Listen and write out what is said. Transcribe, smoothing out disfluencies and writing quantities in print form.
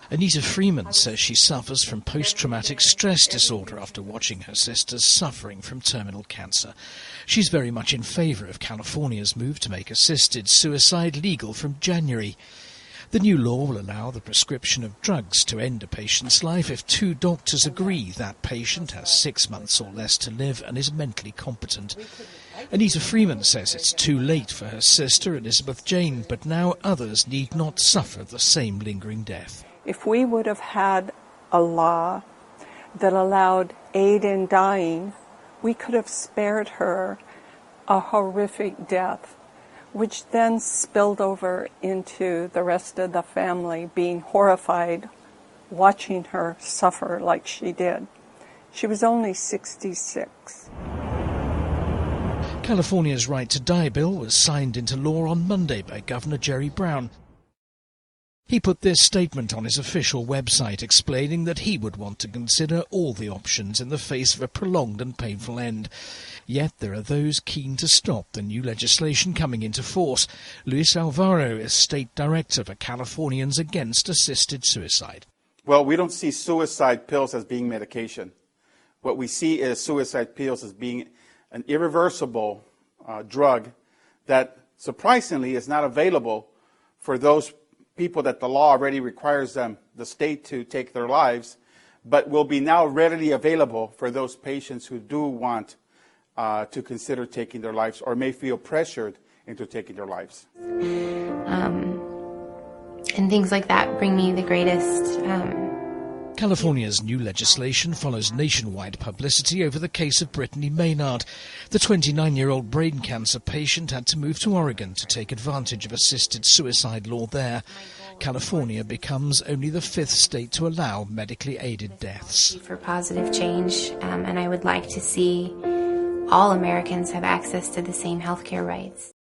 Anita Freeman says she suffers from post-traumatic stress disorder after watching her sisters suffering from terminal cancer. She's very much in favour of California's move to make assisted suicide legal from January. The new law will allow the prescription of drugs to end a patient's life if 2 doctors agree that patient has 6 months or less to live and is mentally competent. Anita Freeman says it's too late for her sister Elizabeth Jane, but now others need not suffer the same lingering death. If we would have had a law that allowed aid in dying, we could have spared her a horrific death, which then spilled over into the rest of the family being horrified watching her suffer like she did. She was only 66. California's Right to Die bill was signed into law on Monday by Governor Jerry Brown. He put this statement on his official website explaining that he would want to consider all the options in the face of a prolonged and painful end. Yet there are those keen to stop the new legislation coming into force. Luis Alvaro is state director for Californians Against Assisted Suicide. Well, we don't see suicide pills as being medication. What we see is suicide pills as being an irreversible drug that surprisingly is not available for those people that the law already requires them, the state, to take their lives, but will be now readily available for those patients who do want to consider taking their lives or may feel pressured into taking their lives. And things like that bring me the greatest. California's new legislation follows nationwide publicity over the case of Brittany Maynard. The 29-year-old brain cancer patient had to move to Oregon to take advantage of assisted suicide law there. California becomes only the 5th state to allow medically aided deaths. For positive change, and I would like to see all Americans have access to the same healthcare rights.